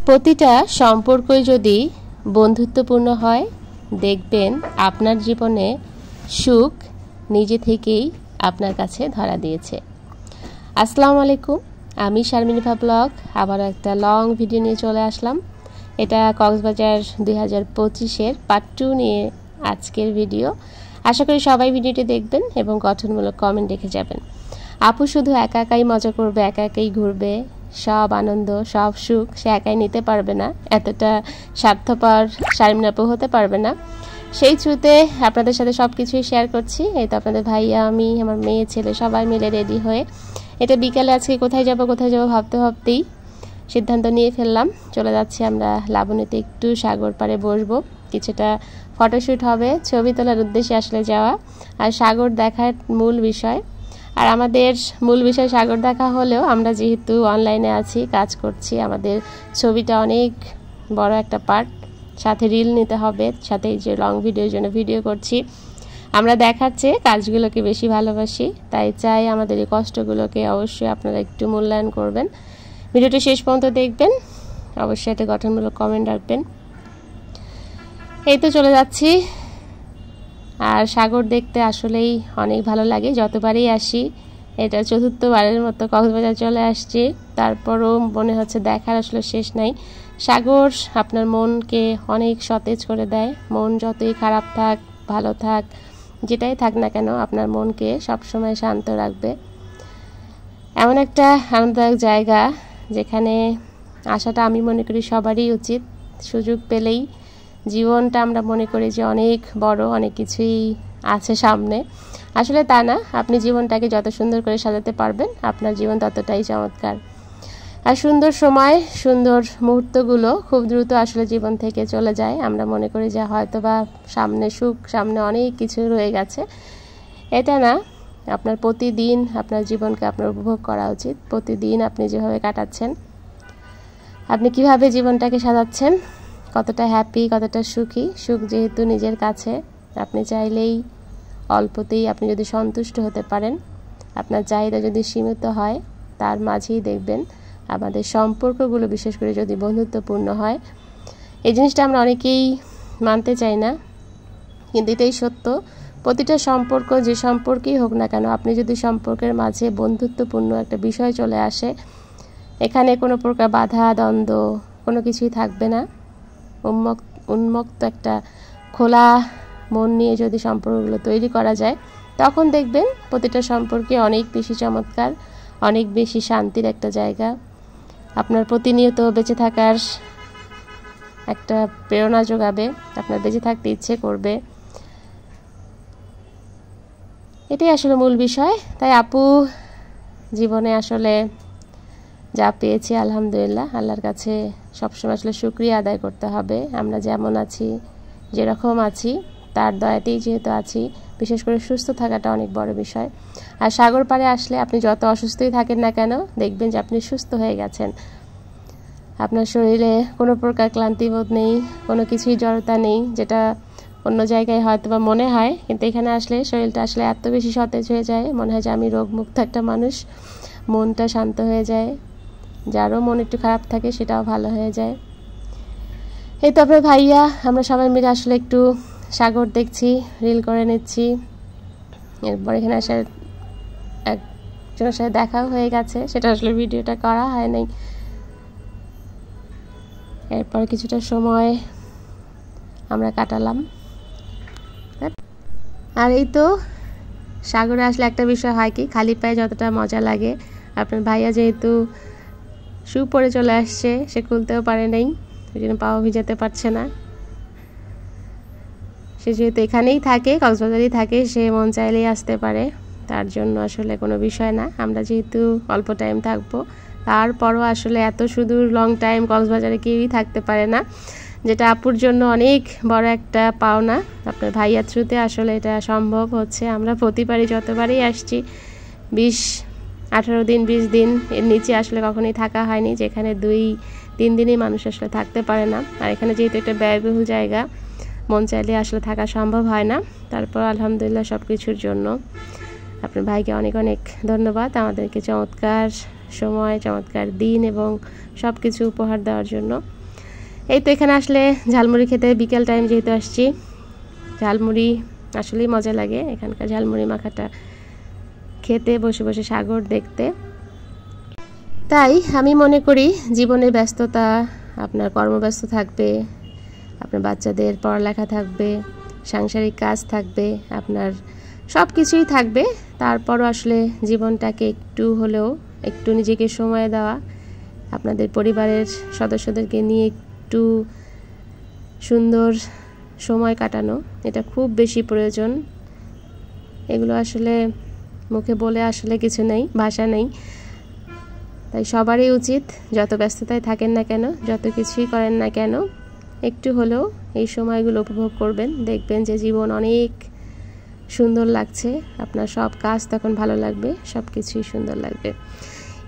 প্রতিটা সম্পর্কই যদি বন্ধুত্বপূর্ণ হয়, দেখবেন আপনার জীবনে সুখ নিজে থেকেই আপনার কাছে ধরা দিয়েছে। আসসালামু আলাইকুম, আমি শারমিনিভা ব্লগ আবারও একটা লং ভিডিও নিয়ে চলে আসলাম। এটা কক্সবাজার 2025-এর পার্ট 2 নিয়ে আজকের ভিডিও। আশা করি সবাই ভিডিওটি দেখবেন এবং গঠনমূলক কমেন্ট রেখে যাবেন। আপু শুধু একা একাই মজা করবে, একা একাই ঘুরবে, সব আনন্দ সব সুখ সে একাই নিতে পারবে না, এতটা স্বার্থপর শারমিন আপু হতে পারবে না। সেই থ্রুতে আপনাদের সাথে সব কিছুই শেয়ার করছি। এই তো আপনাদের ভাইয়া, আমি, আমার মেয়ে ছেলে সবাই মিলে রেডি হয়ে এটা বিকালে আজকে কোথায় যাব ভাবতে ভাবতেই সিদ্ধান্ত নিয়ে ফেললাম। চলে যাচ্ছি আমরা লাবণীতে, একটু সাগর পাড়ে বসবো, কিছুটা ফটোশ্যুট হবে, ছবি তোলার উদ্দেশ্যে আসলে যাওয়া আর সাগর দেখার মূল বিষয়। আর আমাদের মূল বিষয় সাগর দেখা হলেও আমরা যেহেতু অনলাইনে আছি, কাজ করছি, আমাদের ছবিটা অনেক বড় একটা পার্ট, সাথে রিল নিতে হবে, সাথে এই যে লং ভিডিওর জন্য ভিডিও করছি। আমরা দেখার চেয়ে কাজগুলোকে বেশি ভালোবাসি, তাই চাই আমাদের এই কষ্টগুলোকে অবশ্যই আপনারা একটু মূল্যায়ন করবেন। ভিডিওটি শেষ পর্যন্ত দেখবেন, অবশ্যই একটা গঠনমূলক কমেন্ট রাখবেন। এই তো চলে যাচ্ছি। আর সাগর দেখতে আসলেই অনেক ভালো লাগে, যতবারই আসি, এটা চতুর্থবারের মতো কক্সবাজার চলে আসছি, তারপরও মনে হচ্ছে দেখার আসলে শেষ নাই। সাগর আপনার মনকে অনেক সতেজ করে দেয়। মন যতই খারাপ থাক, ভালো থাক, যেটাই থাক না কেন, আপনার মনকে সবসময় শান্ত রাখবে। এমন একটা আনন্দদায়ক জায়গা যেখানে আসাটা আমি মনে করি সবারই উচিত। সুযোগ পেলেই, জীবনটা আমরা মনে করি যে অনেক বড়, অনেক কিছুই আছে সামনে, আসলে তা না। আপনি জীবনটাকে যত সুন্দর করে সাজাতে পারবেন, আপনার জীবন ততটাই চমৎকার। আর সুন্দর সময়, সুন্দর মুহূর্তগুলো খুব দ্রুত আসলে জীবন থেকে চলে যায়। আমরা মনে করি যে হয়তো বা সামনে সুখ, সামনে অনেক কিছু রয়ে গেছে, এটা না। আপনার প্রতিদিন আপনার জীবনকে আপনার উপভোগ করা উচিত। প্রতিদিন আপনি যেভাবে কাটাচ্ছেন, আপনি কিভাবে জীবনটাকে সাজাচ্ছেন, কতটা হ্যাপি, কতটা সুখী। সুখ যেহেতু নিজের কাছে, আপনি চাইলেই অল্পতেই আপনি যদি সন্তুষ্ট হতে পারেন, আপনার চাহিদা যদি সীমিত হয়, তার মাঝেই দেখবেন আমাদের সম্পর্কগুলো, বিশেষ করে যদি বন্ধুত্বপূর্ণ হয়। এই জিনিসটা আমরা অনেকেই মানতে চাই না, কিন্তু এটাই সত্য। প্রতিটা সম্পর্ক, যে সম্পর্কেই হোক না কেন, আপনি যদি সম্পর্কের মাঝে বন্ধুত্বপূর্ণ একটা বিষয় চলে আসে, এখানে কোনো প্রকার বাধা দ্বন্দ্ব কোনো কিছুই থাকবে না। উন্মুক্ত একটা খোলা মন নিয়ে যদি সম্পর্কগুলো তৈরি করা যায়, তখন দেখবেন প্রতিটা সম্পর্কে অনেক বেশি চমৎকার, অনেক বেশি শান্তির একটা জায়গা। আপনার প্রতিনিয়ত বেঁচে থাকার একটা প্রেরণা যোগাবে, আপনার বেঁচে থাকতে ইচ্ছে করবে। এটাই আসলে মূল বিষয়। তাই আপু জীবনে আসলে যা পেয়েছি, আলহামদুলিল্লাহ, আল্লাহর কাছে সবসময় আসলে শুকরিয়া আদায় করতে হবে। আমরা যেমন আছি, যেরকম আছি, তার দয়াতেই যেহেতু আছি। বিশেষ করে সুস্থ থাকাটা অনেক বড় বিষয়। আর সাগর পাড়ে আসলে আপনি যত অসুস্থই থাকেন না কেন, দেখবেন যে আপনি সুস্থ হয়ে গেছেন। আপনার শরীরে কোনো প্রকার ক্লান্তিবোধ নেই, কোনো কিছুই জড়তা নেই, যেটা অন্য জায়গায় হয়তো বা মনে হয়, কিন্তু এখানে আসলে শরীরটা আসলে এত বেশি সতেজ হয়ে যায়, মনে হয় যে আমি রোগমুক্ত একটা মানুষ। মনটা শান্ত হয়ে যায়, যারও মন একটু খারাপ থাকে সেটাও ভালো হয়ে যায়। এই তো আপনার ভাইয়া, আমরা সবাই মিলে আসলে একটু সাগর দেখছি, রিল করে নিচ্ছি। এরপর এখানে আসার একজনের সাথে দেখাও হয়ে গেছে, সেটা আসলে ভিডিওটা করা হয় নাই। এরপর কিছুটা সময় আমরা কাটালাম। আর এই তো সাগরে আসলে একটা বিষয় হয় কি, খালি পায়ে যতটা মজা লাগে, আপনার ভাইয়া যেহেতু শু পরে চলে আসছে, সে খুলতেও পারে নাই, ওই জন্য পাও ভিজাতে পারছে না। সে যেহেতু এখানেই থাকে, কক্সবাজারেই থাকে, সে মন চাইলেই আসতে পারে, তার জন্য আসলে কোনো বিষয় না। আমরা যেহেতু অল্প টাইম থাকবো, তারপরও আসলে এত সুদূর লং টাইম কক্সবাজারে কেউই থাকতে পারে না, যেটা আপুর জন্য অনেক বড় একটা পাওনা। আপনার ভাইয়ার থ্রুতে আসলে এটা সম্ভব হচ্ছে। আমরা প্রতিবারই যতবারই আসছি 18 দিন 20 দিন এর নিচে আসলে কখনোই থাকা হয়নি, যেখানে 2-3 দিনই মানুষ আসলে থাকতে পারে না। আর এখানে যেহেতু একটা ব্যয়বহুল জায়গা, মন চাইলে আসলে থাকা সম্ভব হয় না। তারপর আলহামদুলিল্লাহ সব কিছুর জন্য আপনার ভাইকে অনেক অনেক ধন্যবাদ, আমাদেরকে চমৎকার সময়, চমৎকার দিন এবং সব কিছু উপহার দেওয়ার জন্য। এই তো এখানে আসলে ঝালমুড়ি খেতে বিকেল টাইম যেহেতু আসছি, ঝালমুড়ি আসলেই মজা লাগে এখানকার ঝালমুড়ি মাখাটা খেতে, বসে বসে সাগর দেখতে। তাই আমি মনে করি জীবনের ব্যস্ততা, আপনার কর্মব্যস্ত থাকবে, আপনার বাচ্চাদের পড়ালেখা থাকবে, সাংসারিক কাজ থাকবে, আপনার সব কিছুই থাকবে, তারপরও আসলে জীবনটাকে একটু হলেও একটু নিজেকে সময় দেওয়া, আপনাদের পরিবারের সদস্যদেরকে নিয়ে একটু সুন্দর সময় কাটানো, এটা খুব বেশি প্রয়োজন। এগুলো আসলে মুখে বলে আসলে কিছু নেই, ভাষা নেই। তাই সবারই উচিত, যত ব্যস্ততায় থাকেন না কেন, যত কিছুই করেন না কেন, একটু হলেও এই সময়গুলো উপভোগ করবেন। দেখবেন যে জীবন অনেক সুন্দর লাগছে, আপনার সব কাজ তখন ভালো লাগবে, সব কিছুই সুন্দর লাগবে।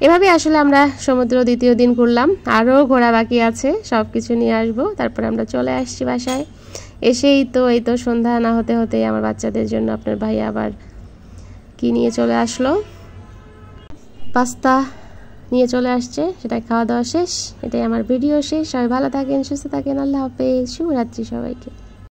এভাবে আসলে আমরা সমুদ্র দ্বিতীয় দিন ঘুরলাম, আরও ঘোরা বাকি আছে, সব কিছু নিয়ে আসবো। তারপরে আমরা চলে আসছি বাসায়। এসেই তো এই তো সন্ধ্যা না হতে হতেই আমার বাচ্চাদের জন্য আপনার ভাই আবার কি নিয়ে চলে আসলো, পাস্তা নিয়ে চলে আসছে, সেটা খাওয়া দাওয়া শেষ। এটাই আমার ভিডিও শেষ। সবাই ভালো থাকেন, সুস্থ থাকেন, আল্লাহ হাফেজ, শুভরাত্রি সবাইকে।